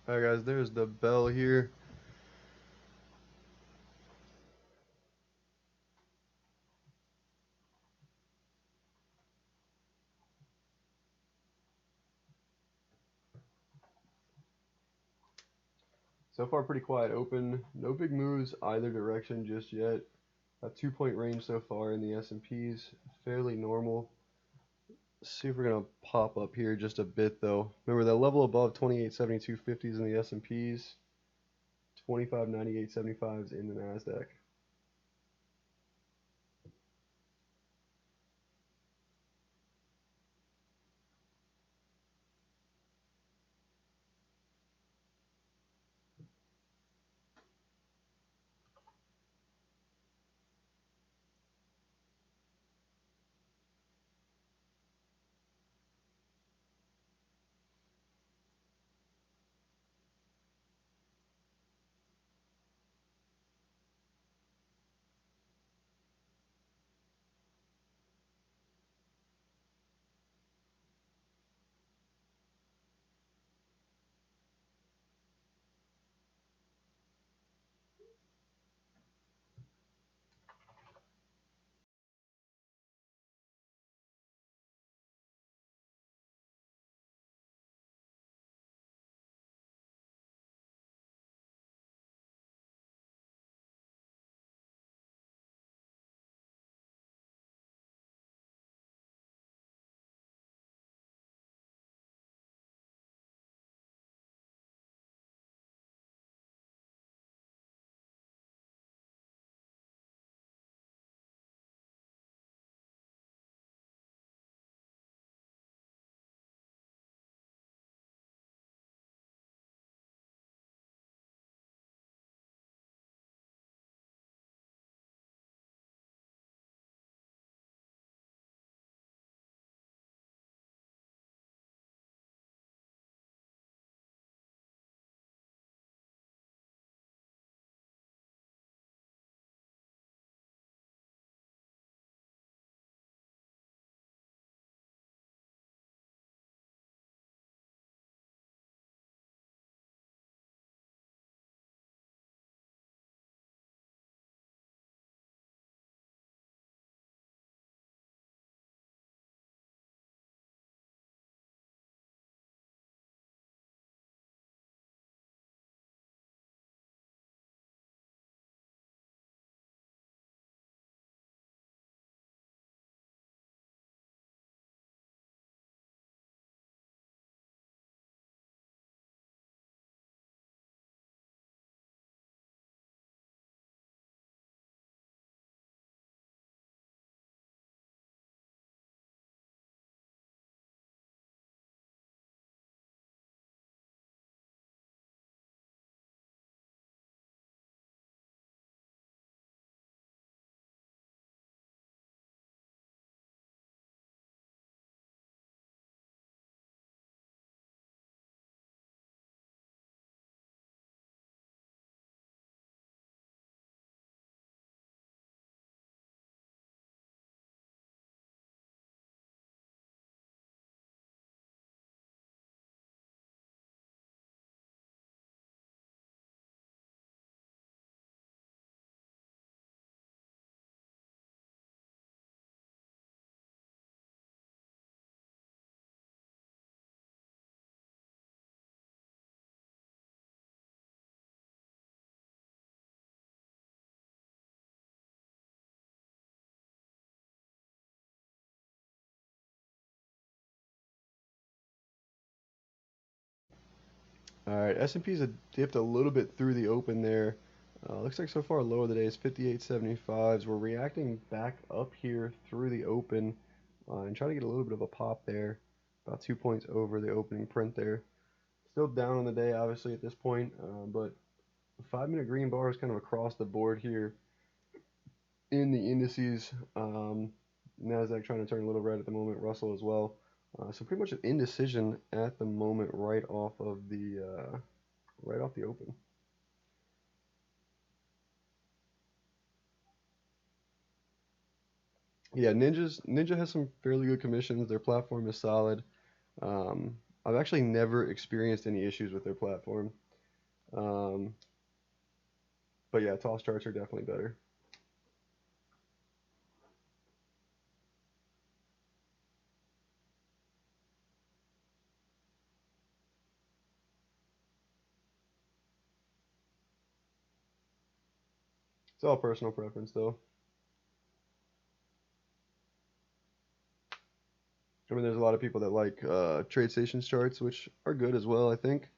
Alright guys, there's the bell here. So far pretty quiet open. No big moves either direction just yet. A 2 point range so far in the S&Ps. Fairly normal. Let's see if we're going to pop up here just a bit though. Remember that level above 2872.50s in the S&Ps. 2598.75s in the Nasdaq. Alright, S&Ps have dipped a little bit through the open there. Looks like so far low of the day is 58.75s. We're reacting back up here through the open and trying to get a little bit of a pop there. About 2 points over the opening print there. Still down on the day, obviously, at this point, but 5 minute green bar is kind of across the board here in the indices. Nasdaq trying to turn a little red at the moment, Russell as well. So pretty much an indecision at the moment, right off the open. Yeah, Ninja has some fairly good commissions. Their platform is solid. Um, I've actually never experienced any issues with their platform. Um, but yeah, toss charts are definitely better. It's all personal preference though. I mean, there's a lot of people that like trade station charts, which are good as well, I think.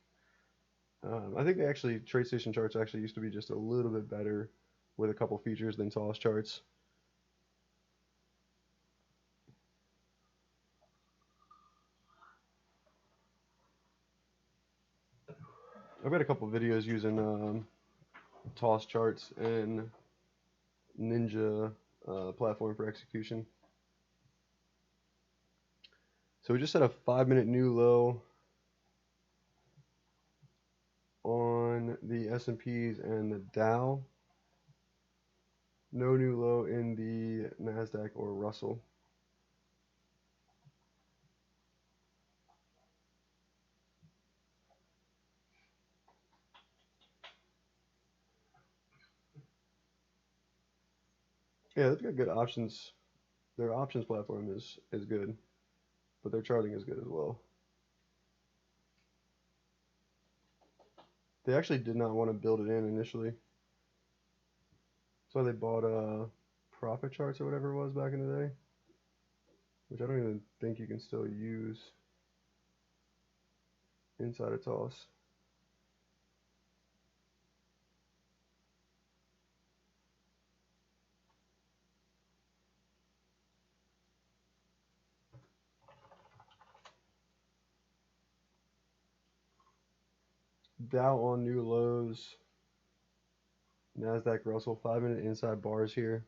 I think they actually trade station charts actually used to be just a little bit better with a couple features than toss charts. I've got a couple videos using toss charts and Ninja platform for execution. So we just set a 5-minute new low on the S&Ps and the Dow. No new low in the Nasdaq or Russell. Yeah, they've got good options. Their options platform is good, but their charting is good as well. They actually did not want to build it in initially. So they bought profit charts or whatever it was back in the day, which I don't even think you can still use inside a toss. Dow on new lows. Nasdaq Russell 5-minute inside bars here.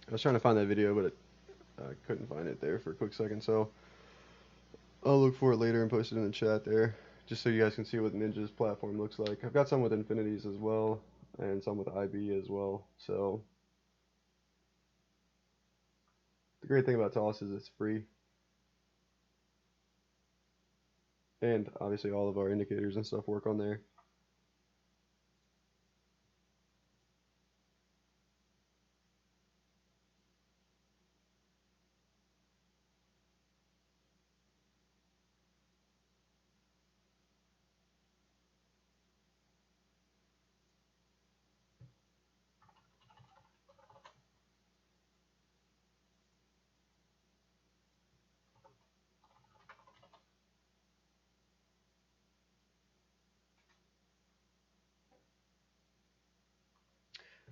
I was trying to find that video, but I couldn't find it there for a quick second. So I'll look for it later and post it in the chat there, just so you guys can see what Ninja's platform looks like. I've got some with Infinities as well, and some with IB as well. So the great thing about Toss is it's free, and obviously all of our indicators and stuff work on there.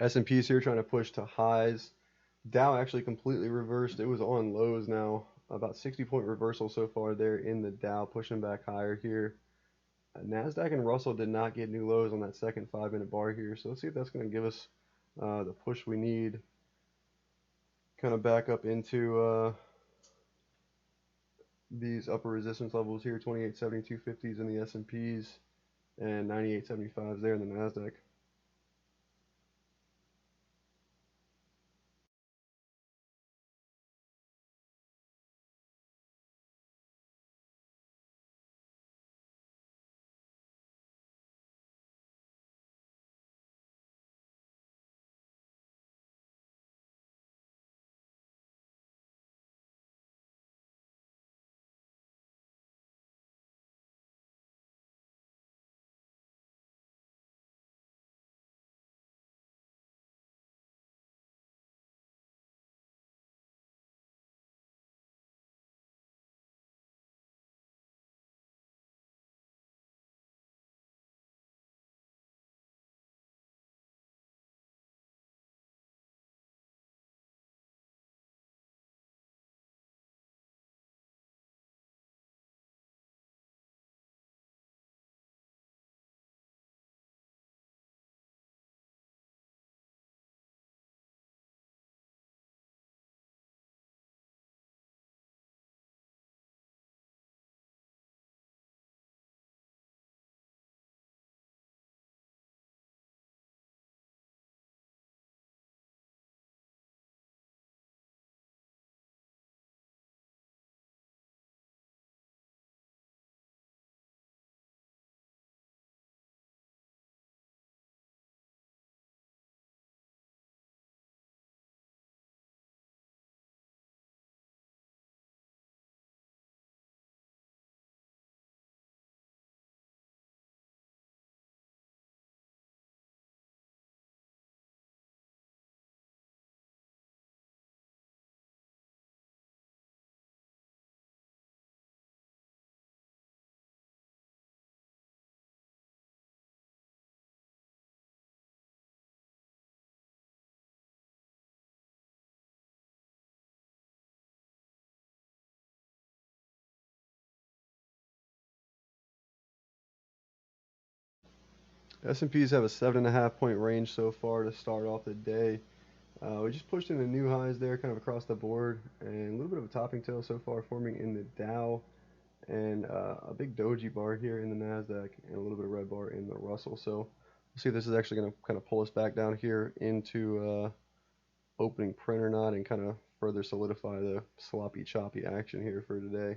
S&P's here trying to push to highs. Dow actually completely reversed. It was on lows now. About 60-point reversal so far there in the Dow, pushing back higher here. Nasdaq and Russell did not get new lows on that second 5-minute bar here, so let's see if that's going to give us the push we need. Kind of back up into these upper resistance levels here, 28.70, 250s in the S&Ps, and 98.75s there in the Nasdaq. S&Ps have a 7.5-point range so far to start off the day. We just pushed into new highs there, kind of across the board, and a little bit of a topping tail so far forming in the Dow, and a big doji bar here in the Nasdaq, and a little bit of red bar in the Russell. So we'll see if this is actually going to kind of pull us back down here into opening print or not, and kind of further solidify the sloppy, choppy action here for today.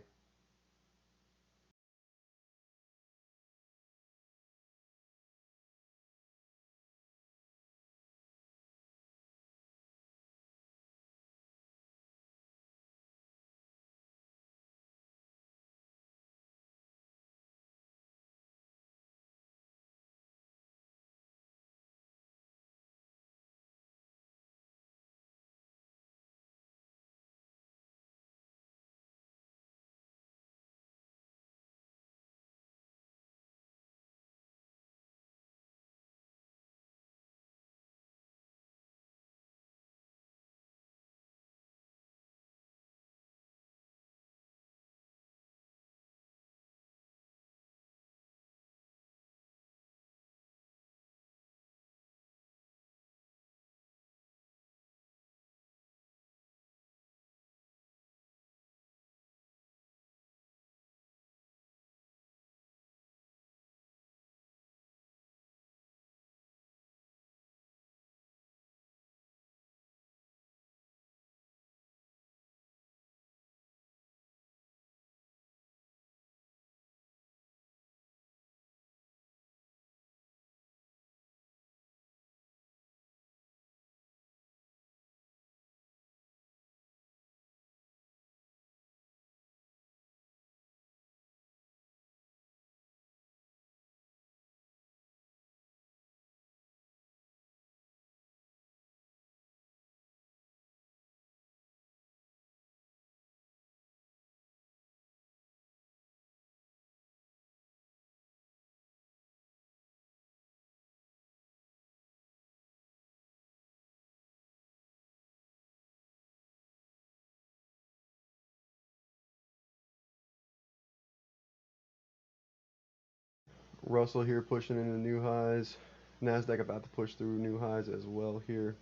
Russell here pushing into new highs. Nasdaq about to push through new highs as well here.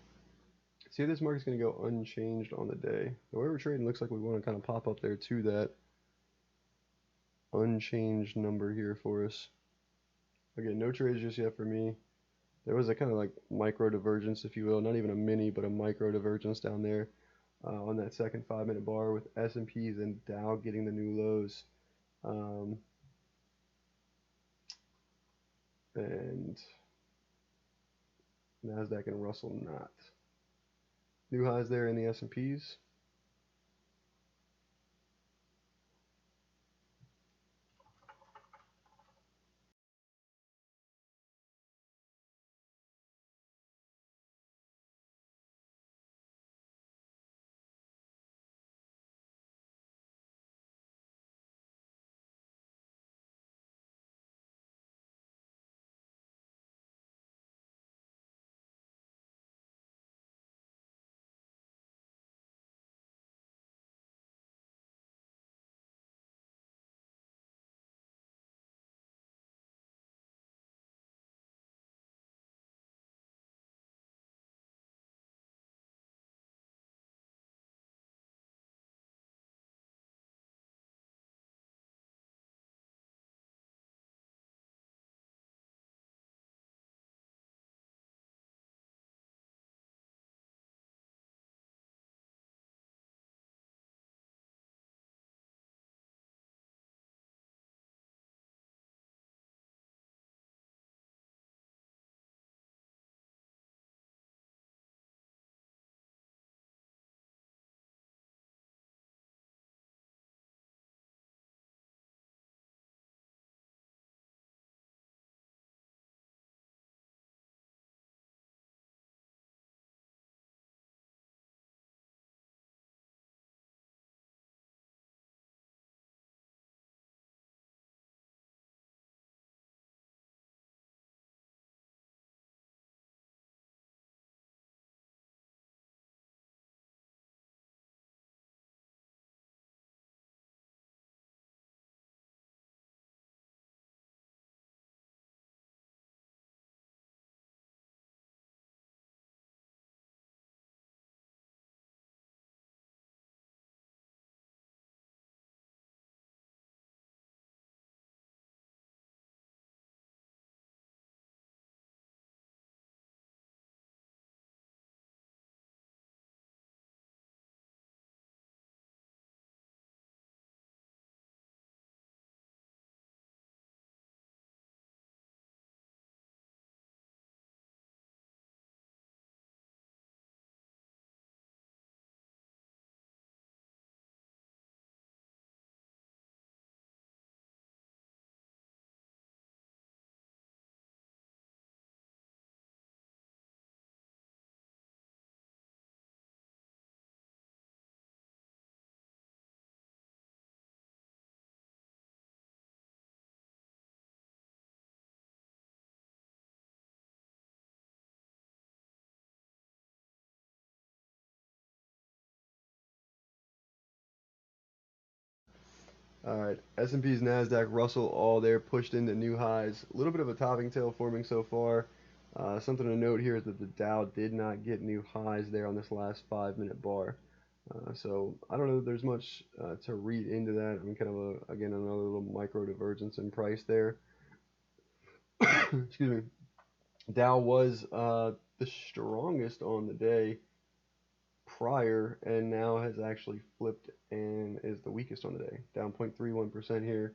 See if this market's going to go unchanged on the day. The way we're trading looks like we want to kind of pop up there to that unchanged number here for us. Again, no trades just yet for me. There was a kind of like micro divergence, if you will, not even a mini, but a micro divergence down there on that second 5-minute bar with S&Ps and Dow getting the new lows. And Nasdaq and Russell not. New highs there in the S&Ps. All right, S&P's, Nasdaq, Russell, all there pushed into new highs. A little bit of a topping tail forming so far. Something to note here is that the Dow did not get new highs there on this last 5-minute bar. So I don't know that there's much to read into that. I mean, kind of again another little micro divergence in price there. Excuse me. Dow was the strongest on the day prior, and now has actually flipped and is the weakest on the day, down 0.31% here.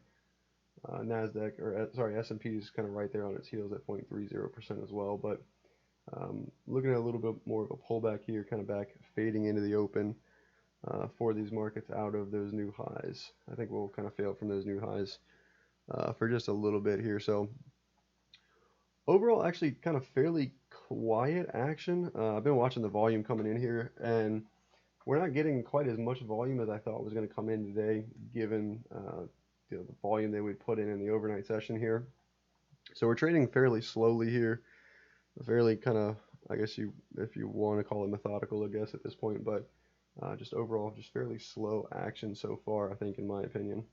Nasdaq, or sorry, S&P is kind of right there on its heels at 0.30% as well. But looking at a little bit more of a pullback here, kind of back fading into the open for these markets out of those new highs. I think we'll kind of fail from those new highs for just a little bit here. So overall, actually kind of fairly quiet action. I've been watching the volume coming in here, and we're not getting quite as much volume as I thought was going to come in today, given the volume they would put in the overnight session here. So we're trading fairly slowly here, fairly kind of, I guess if you want to call it methodical, I guess at this point, but just overall, just fairly slow action so far, I think, in my opinion.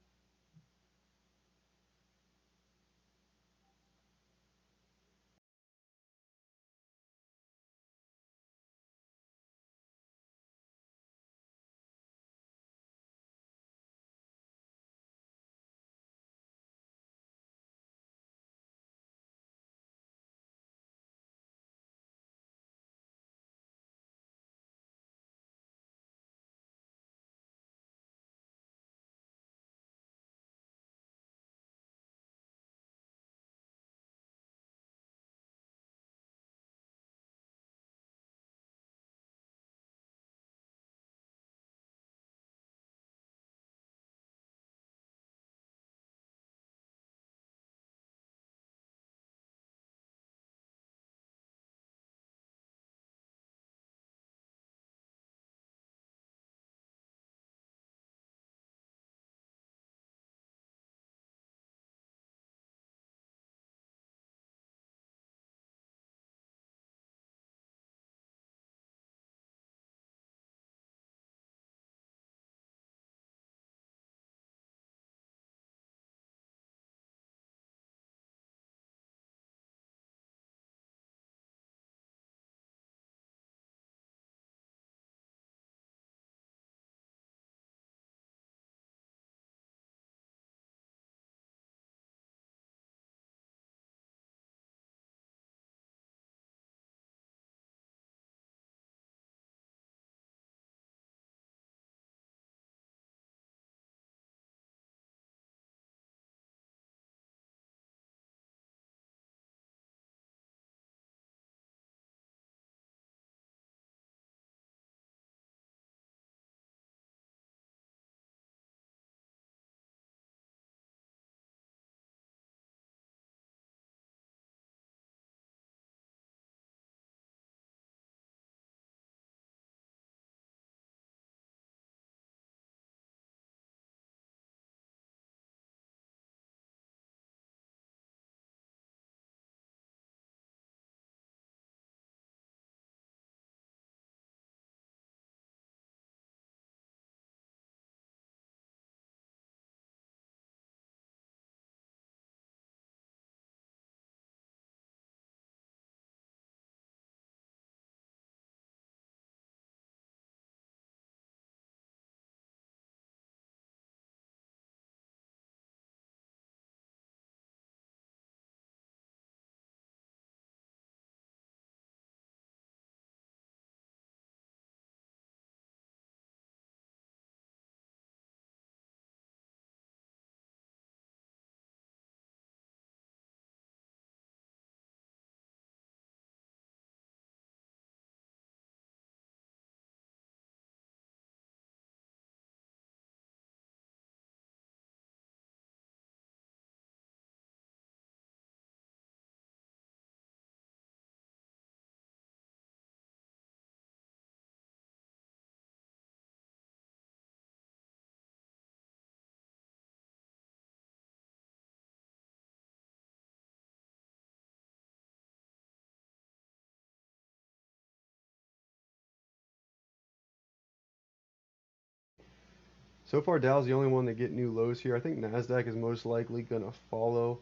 So far, Dow's the only one that get new lows here. I think Nasdaq is most likely gonna follow.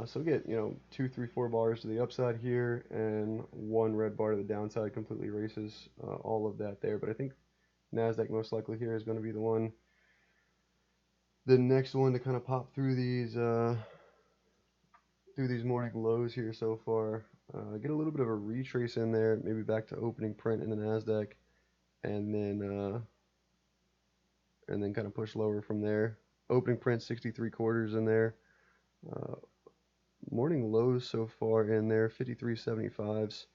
So get, you know, 2, 3, 4 bars to the upside here, and one red bar to the downside completely erases all of that there. But I think Nasdaq most likely here is going to be the next one to kind of pop through these morning lows here so far. Get a little bit of a retrace in there, maybe back to opening print in the Nasdaq, and then kind of push lower from there. Opening print 63 quarters in there. Uh, Morning lows so far in there 53.75s.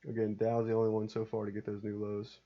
Again, Dow's the only one so far to get those new lows.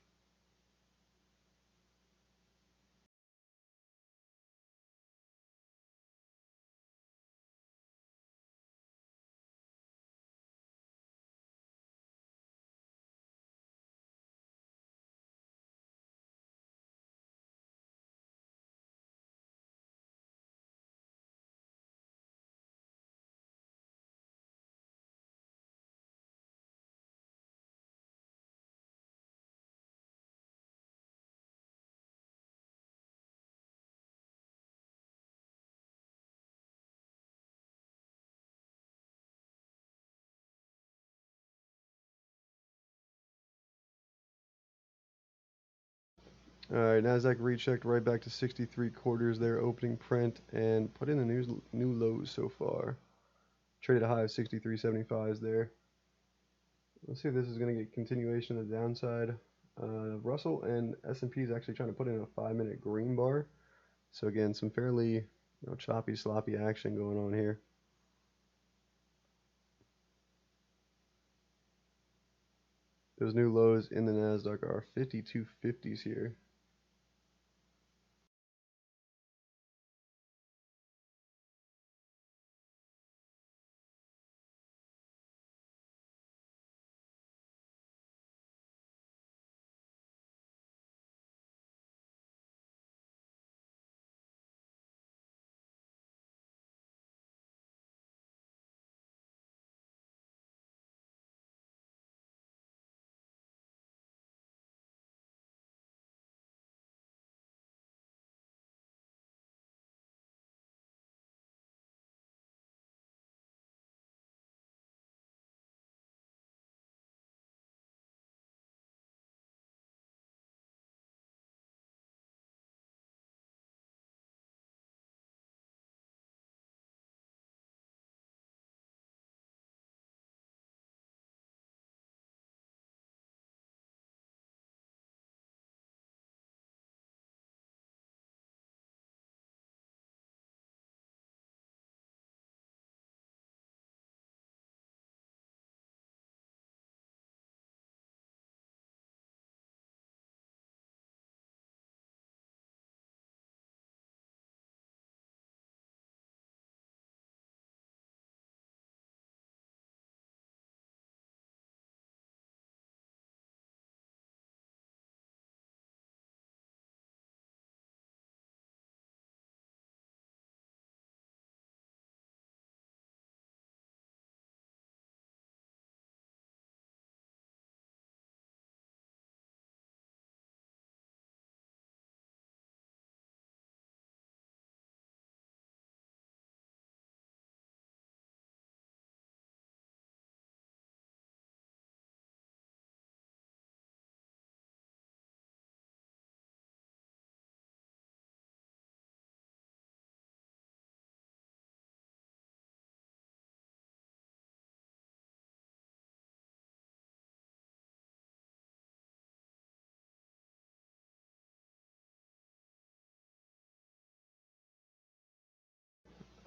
All right, Nasdaq rechecked right back to 63 quarters there, opening print, and put in the new lows so far. Traded a high of 63.75s there. Let's see if this is going to get continuation of the downside. Russell and S&P is actually trying to put in a 5-minute green bar. So again, some fairly, you know, choppy, sloppy action going on here. Those new lows in the Nasdaq are 52.50s here.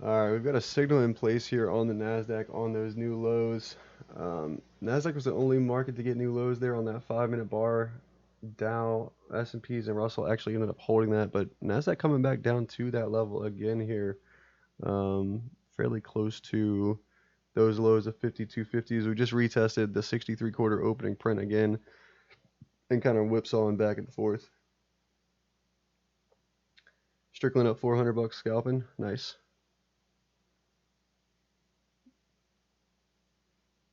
All right, we've got a signal in place here on the Nasdaq on those new lows. Nasdaq was the only market to get new lows there on that 5-minute bar. Dow, S&Ps, and Russell actually ended up holding that, but Nasdaq coming back down to that level again here, fairly close to those lows of 52.50s. We just retested the 63 quarter opening print again, and kind of whipsawing back and forth. Strickland up 400 bucks scalping, nice.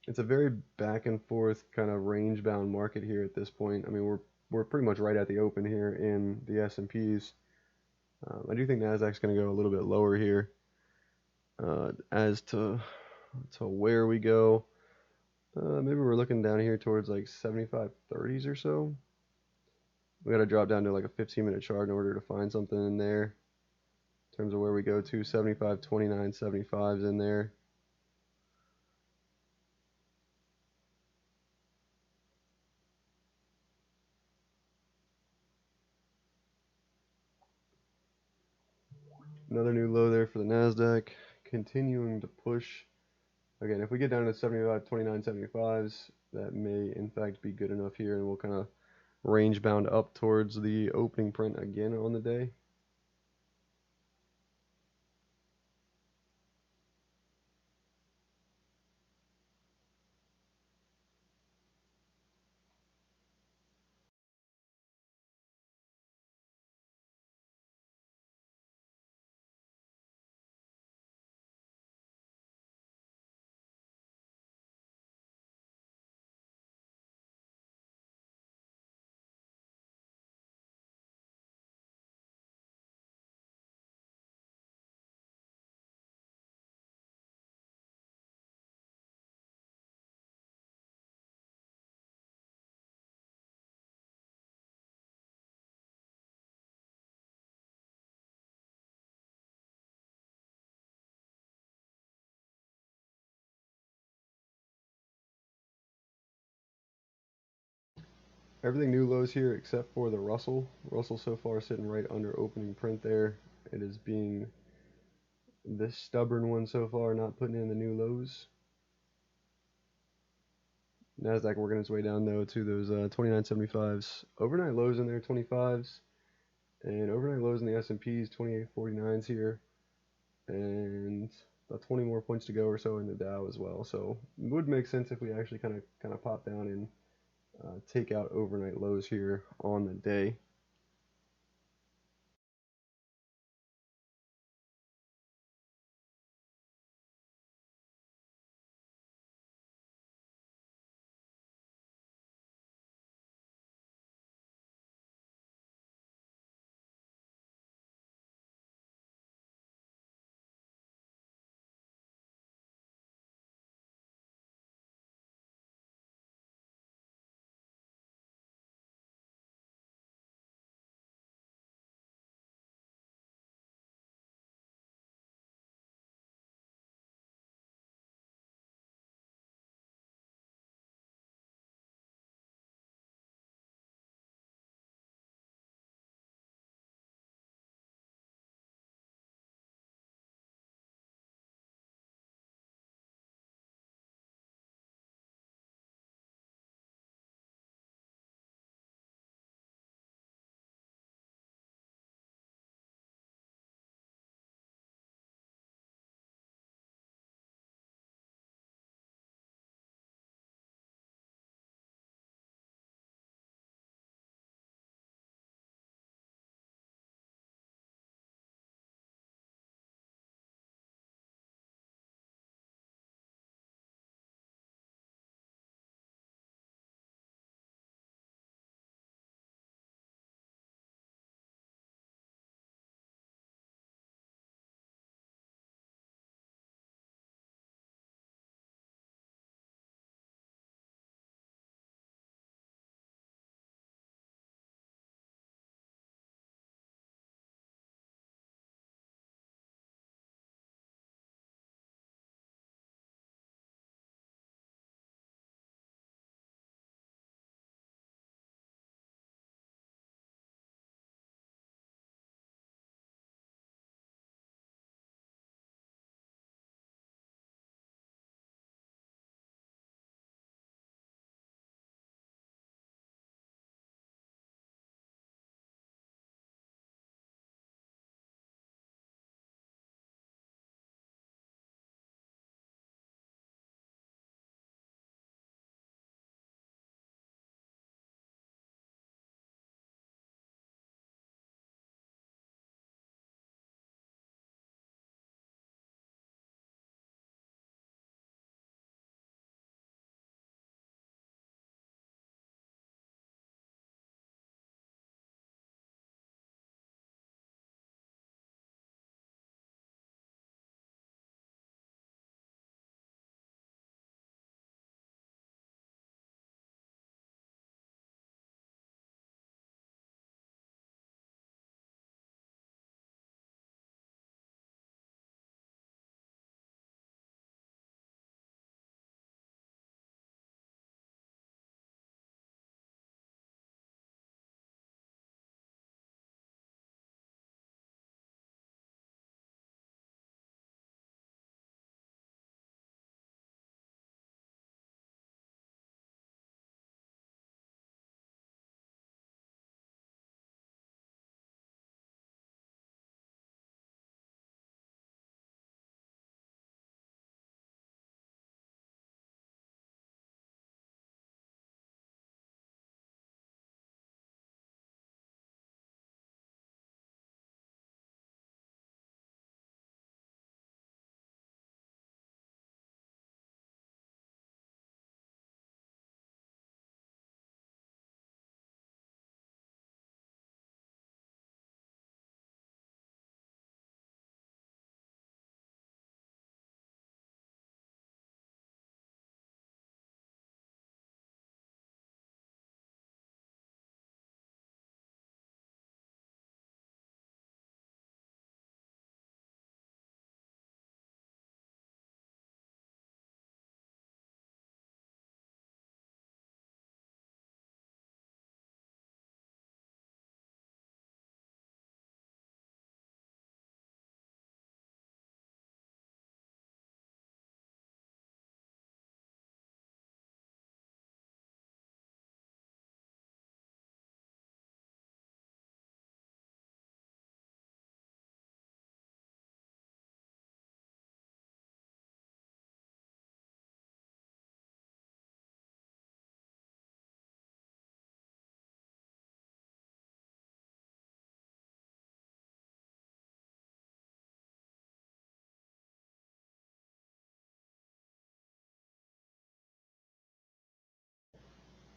It's a very back and forth kind of range bound market here at this point. I mean, we're we're pretty much right at the open here in the S&Ps. I do think Nasdaq's going to go a little bit lower here. As to where we go, maybe we're looking down here towards like 75.30s or so. We got to drop down to like a 15-minute chart in order to find something in there. In terms of where we go to, 75.29, 75s in there. Another new low there for the Nasdaq, continuing to push. Again, if we get down to 75.29, 75s, that may in fact be good enough here, and we'll kind of range bound up towards the opening print again on the day. Everything new lows here except for the Russell. Russell so far sitting right under opening print there. It is being this stubborn one so far, not putting in the new lows. Nasdaq working its way down though to those 29.75s. Overnight lows in there, 25s, and overnight lows in the S&Ps, 28.49s here, and about 20 more points to go or so in the Dow as well. So it would make sense if we actually kind of pop down and take out overnight lows here on the day.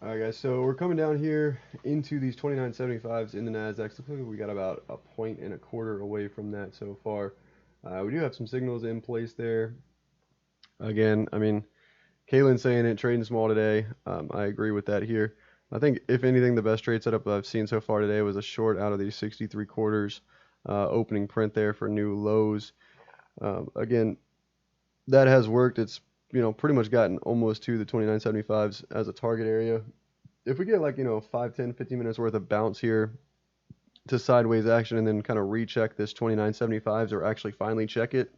Alright guys, so we're coming down here into these 29.75s in the Nadex. Looks like we got about a point and a quarter away from that so far. We do have some signals in place there. Again, I mean, Kalen's saying it, trading small today. I agree with that here. I think, if anything, the best trade setup I've seen so far today was a short out of these 63 quarters, opening print there for new lows. Again, that has worked. It's, pretty much gotten almost to the 29.75s as a target area. If we get like, 5, 10, 15 minutes worth of bounce here to sideways action and then kind of recheck this 29.75s, or actually finally check it,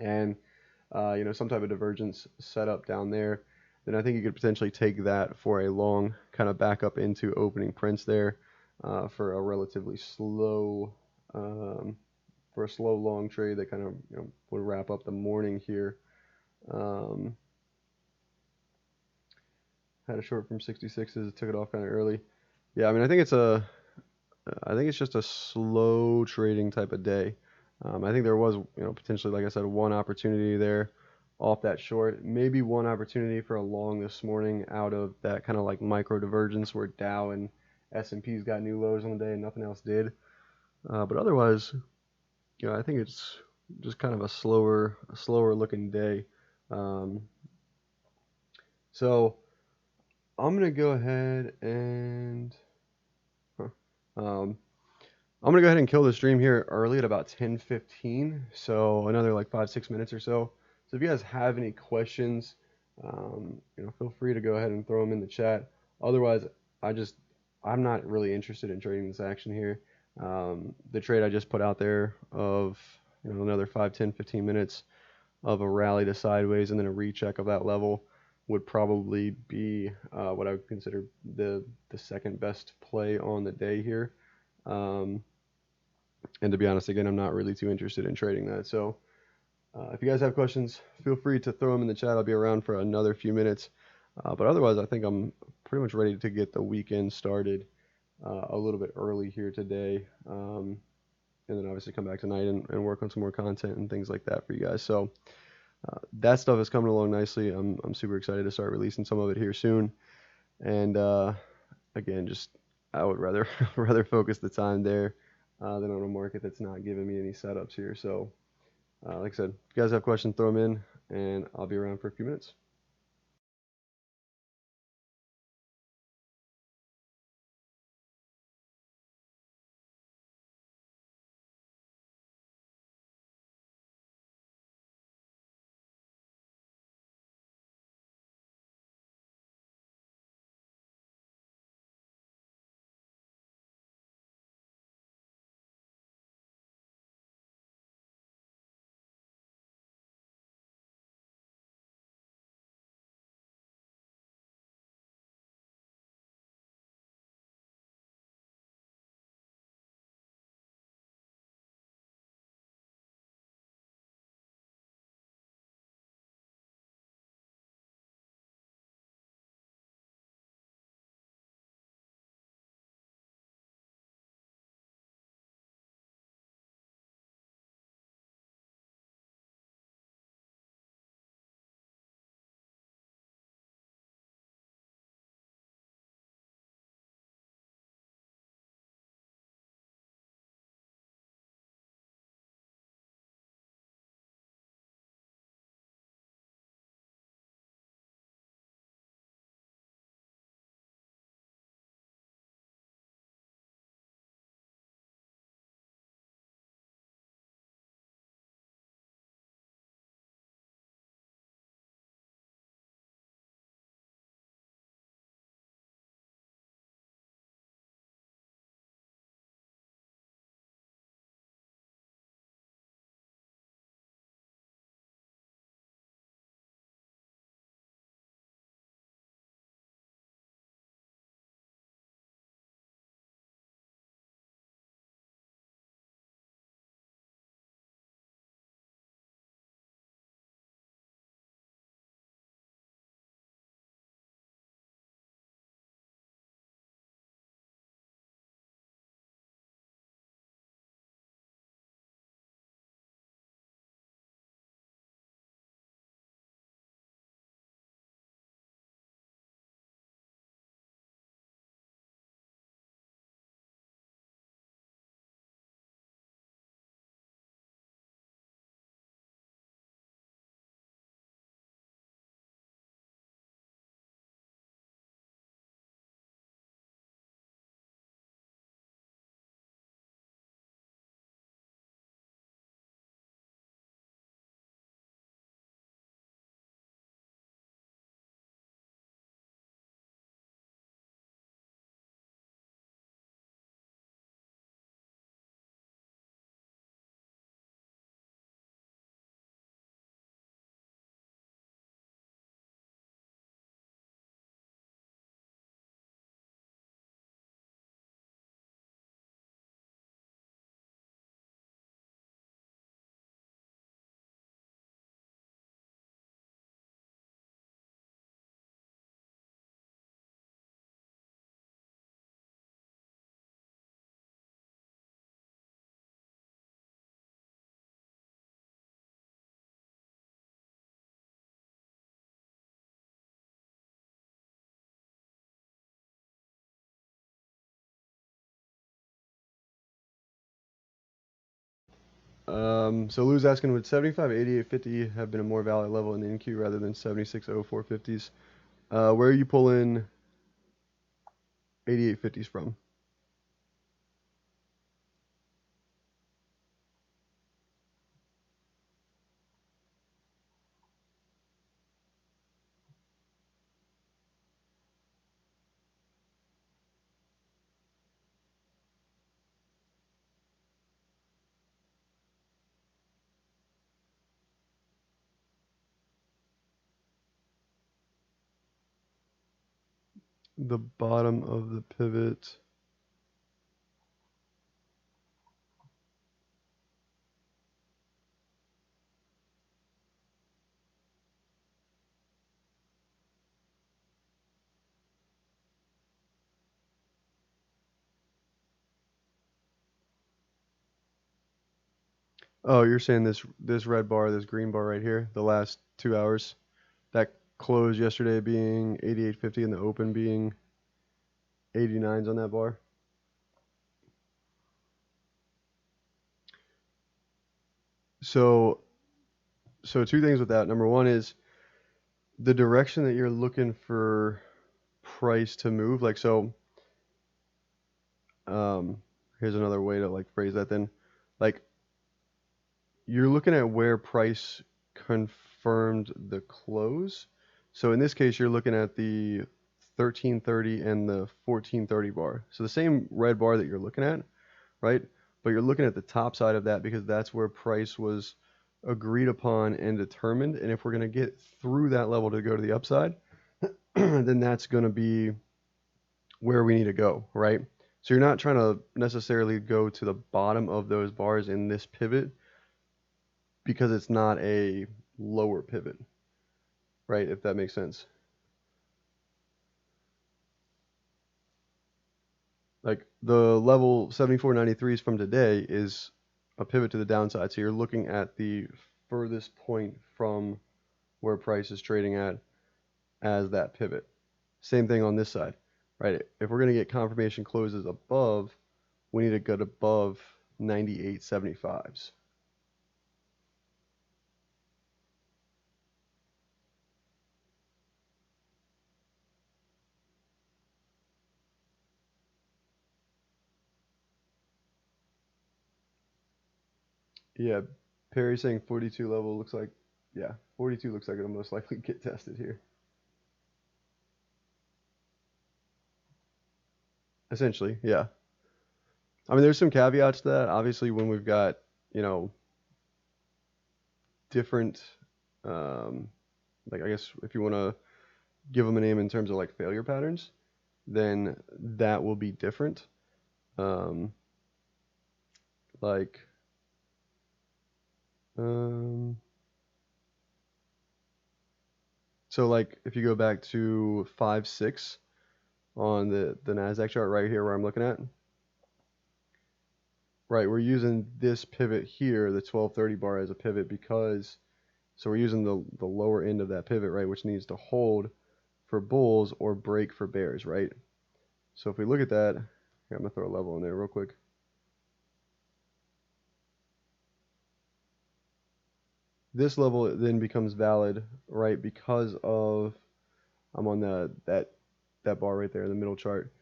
and some type of divergence set up down there, then I think you could potentially take that for a long kind of back up into opening prints there, for a relatively slow, for a slow long trade that kind of would wrap up the morning here. Um, had a short from 66s, took it off kind of early. Yeah, I mean, I think it's just a slow trading type of day. I think there was, potentially, like I said, one opportunity there off that short. Maybe one opportunity for a long this morning out of that kind of like micro divergence where Dow and S&P's got new lows on the day and nothing else did. But otherwise, I think it's just kind of a slower looking day. Um, so I'm gonna go ahead and. Huh, um, I'm gonna go ahead and kill the stream here early at about 10:15, so another like 5-6 minutes or so. So if you guys have any questions, feel free to go ahead and throw them in the chat. Otherwise, I just I'm not really interested in trading this action here. The trade I just put out there of another 5, 10, 15 minutes of a rally to sideways and then a recheck of that level would probably be what I would consider the second best play on the day here. And to be honest, again, I'm not really too interested in trading that. So if you guys have questions, feel free to throw them in the chat. I'll be around for another few minutes. But otherwise, I think I'm pretty much ready to get the weekend started a little bit early here today. And then obviously come back tonight and work on some more content and things like that for you guys. So that stuff is coming along nicely. I'm super excited to start releasing some of it here soon. And again, just I would rather rather focus the time there than on a market that's not giving me any setups here. So like I said, if you guys have questions, throw them in, and I'll be around for a few minutes. So Lou's asking, would 75, 88, 50 have been a more valid level in the NQ rather than 76, 04, 50s? Where are you pulling 88, 50s from? The bottom of the pivot. Oh, you're saying this red bar, this green bar right here, the last 2 hours, that closed yesterday being 88.50 and the open being 89s on that bar? So two things with that. Number one is the direction that you're looking for price to move. Like so, here's another way to like phrase that then. Like you're looking at where price confirmed the close. So in this case, you're looking at the 1330 and the 1430 bar. So the same red bar that you're looking at, right? But you're looking at the top side of that because that's where price was agreed upon and determined. And if we're going to get through that level to go to the upside, then that's going to be where we need to go, right? So you're not trying to necessarily go to the bottom of those bars in this pivot because it's not a lower pivot, right? If that makes sense. Like the level 74.93s from today is a pivot to the downside. So you're looking at the furthest point from where price is trading at as that pivot. Same thing on this side, right? If we're going to get confirmation closes above, we need to go above 98.75s. Yeah, Perry saying 42 level looks like, yeah, 42 looks like it'll most likely get tested here. Essentially, yeah. I mean, there's some caveats to that. Obviously, when we've got, you know, different, um, like I guess if you want to give them a name in terms of like failure patterns, then that will be different. Um, like, um, so like if you go back to 5-6 on the Nasdaq chart right here where I'm looking at, right, we're using this pivot here, the 1230 bar as a pivot because so we're using the lower end of that pivot, right, which needs to hold for bulls or break for bears, right? So if we look at that, here, I'm gonna throw a level in there real quick. This level then becomes valid, right, because of I'm on that bar right there in the middle chart.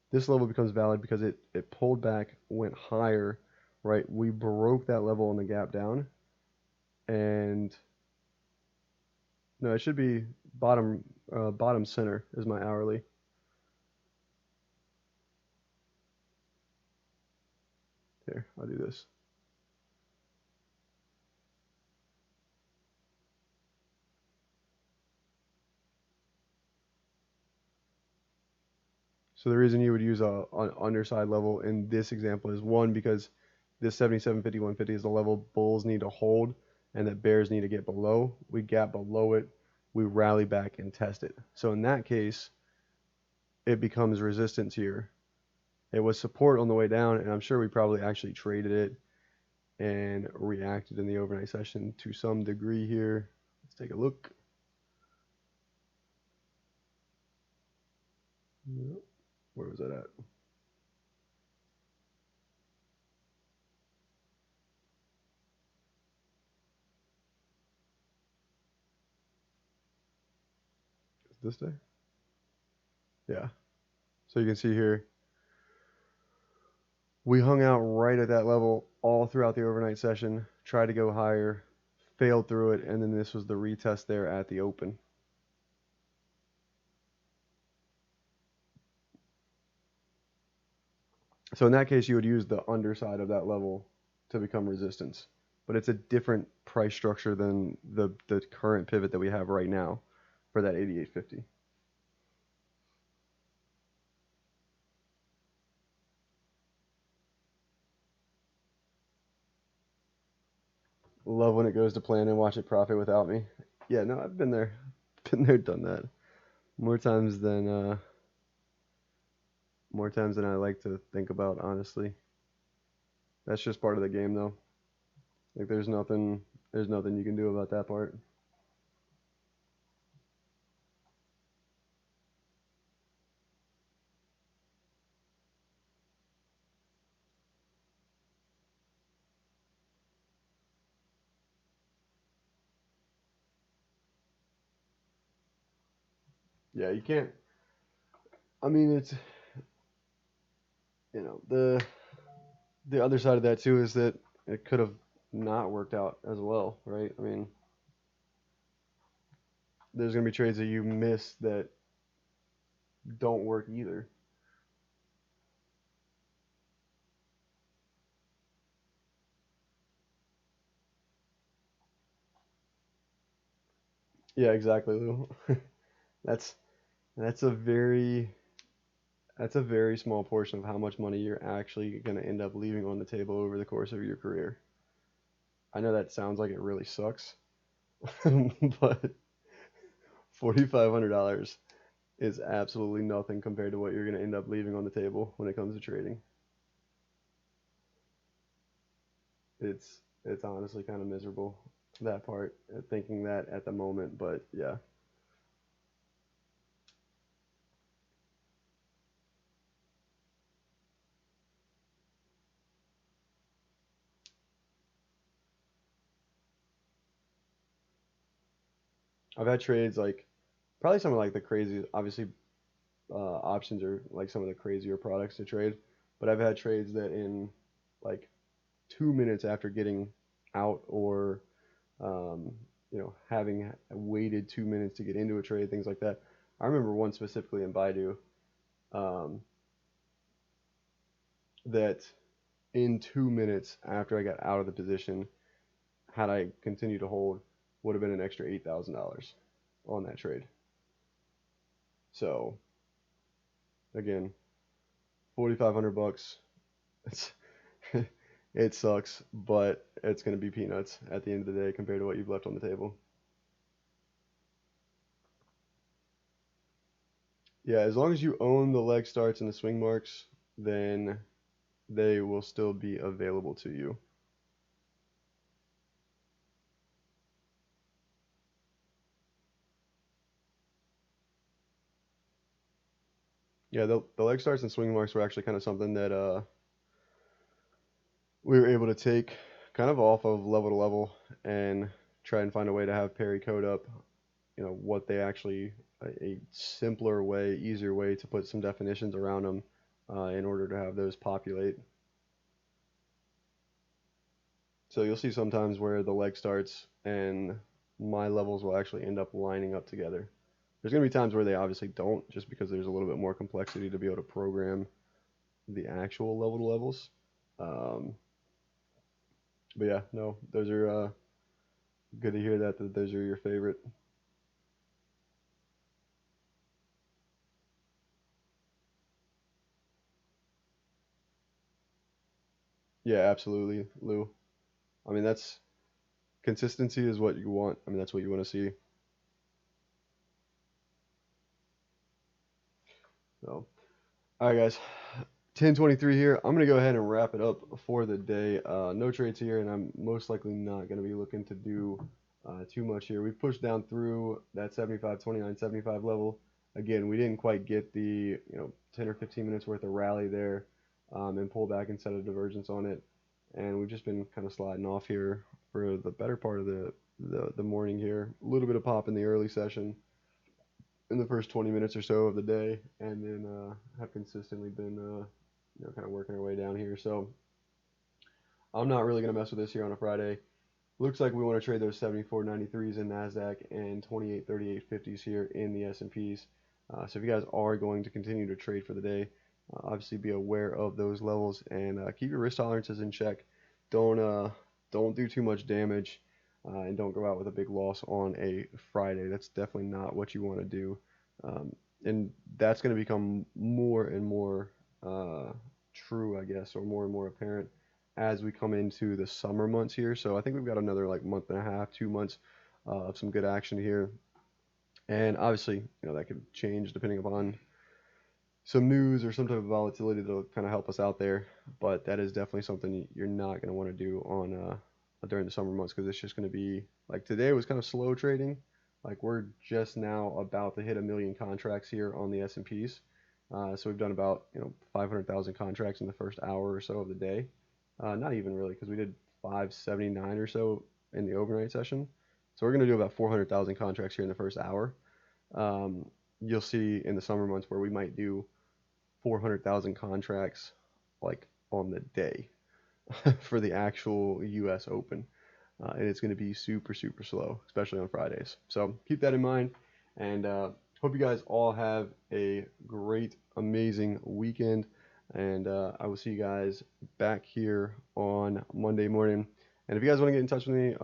This level becomes valid because it pulled back, went higher, right? We broke that level on the gap down, and no, it should be bottom center is my hourly. Here, I'll do this. So the reason you would use an underside level in this example is one, because this 77.50, 150 is the level bulls need to hold and that bears need to get below. We gap below it, we rally back and test it. So in that case, it becomes resistance here. It was support on the way down, and I'm sure we probably actually traded it and reacted in the overnight session to some degree here. Let's take a look. Where was that at? this day? Yeah. So you can see here, we hung out right at that level all throughout the overnight session, tried to go higher, failed through it, and then this was the retest there at the open. So in that case, you would use the underside of that level to become resistance. But it's a different price structure than the current pivot that we have right now for that 88.50. Love when it goes to plan and watch it profit without me. Yeah, no, I've been there. Been there, done that. More times than I like to think about, honestly. That's just part of the game though. Like there's nothing you can do about that part. Yeah, you can't. I mean, it's the other side of that too is that it could have not worked out as well, right? I mean, there's gonna be trades that you miss that don't work either. Yeah, exactly, Lou. that's that's a very that's a very small portion of how much money you're actually gonna end up leaving on the table over the course of your career. I know that sounds like it really sucks, but $4,500 is absolutely nothing compared to what you're going to end up leaving on the table when it comes to trading. It's honestly kind of miserable, that part, thinking that at the moment, but yeah. I've had trades like probably some of like the crazy, obviously options are like some of the crazier products to trade, but I've had trades that in like 2 minutes after getting out or um, having waited 2 minutes to get into a trade, things like that. I remember one specifically in Baidu um, that in 2 minutes after I got out of the position, had I continued to hold, would have been an extra $8,000 on that trade. So again, 4,500 bucks. It's it sucks, but it's gonna be peanuts at the end of the day compared to what you've left on the table. Yeah, as long as you own the leg starts and the swing marks, then they will still be available to you. Yeah, the leg starts and swing marks were actually kind of something that we were able to take kind of off of level to level and try and find a way to have Perry code up, what they actually, a simpler way, easier way to put some definitions around them in order to have those populate. So you'll see sometimes where the leg starts and my levels will actually end up lining up together. There's going to be times where they obviously don't, just because there's a little bit more complexity to be able to program the actual level to levels. Um, but yeah, no, those are good to hear that those are your favorite. Yeah, absolutely, Lou. I mean, that's consistency is what you want. I mean, that's what you want to see. So, all right, guys, 10:23 here. I'm gonna go ahead and wrap it up for the day. No trades here, and I'm most likely not gonna be looking to do too much here. We've pushed down through that 75, 29, 75 level. Again, we didn't quite get the 10 or 15 minutes worth of rally there and pull back and set a divergence on it. And we've just been kind of sliding off here for the better part of the morning here. A little bit of pop in the early session. in the first 20 minutes or so of the day, and then have consistently been kind of working our way down here. So I'm not really gonna mess with this here on a Friday. Looks like we want to trade those 74.93s in Nasdaq and 28.38.50s here in the S&Ps. So if you guys are going to continue to trade for the day, obviously be aware of those levels and keep your risk tolerances in check. Don't do too much damage, and don't go out with a big loss on a Friday. That's definitely not what you want to do. Um, and that's going to become more and more true, I guess, or more and more apparent as we come into the summer months here. So I think we've got another like month and a half, 2 months of some good action here. And obviously, that could change depending upon some news or some type of volatility that'll kind of help us out there. But that is definitely something you're not going to want to do on during the summer months, because it's just going to be like today was kind of slow trading. Like we're just now about to hit 1 million contracts here on the S&Ps. So we've done about 500,000 contracts in the first hour or so of the day. Not even really, because we did 579 or so in the overnight session. So we're going to do about 400,000 contracts here in the first hour. You'll see in the summer months where we might do 400,000 contracts like on the day for the actual US Open. And it's going to be super, super slow, especially on Fridays. So keep that in mind. And hope you guys all have a great, amazing weekend. And I will see you guys back here on Monday morning. And if you guys want to get in touch with me,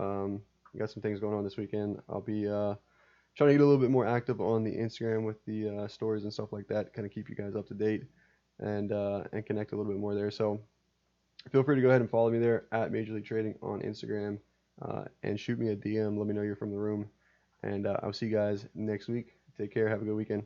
I got some things going on this weekend. I'll be trying to get a little bit more active on the Instagram with the stories and stuff like that, kind of keep you guys up to date and connect a little bit more there. So feel free to go ahead and follow me there at Major League Trading on Instagram, and shoot me a DM. Let me know you're from the room. And I'll see you guys next week. Take care. Have a good weekend.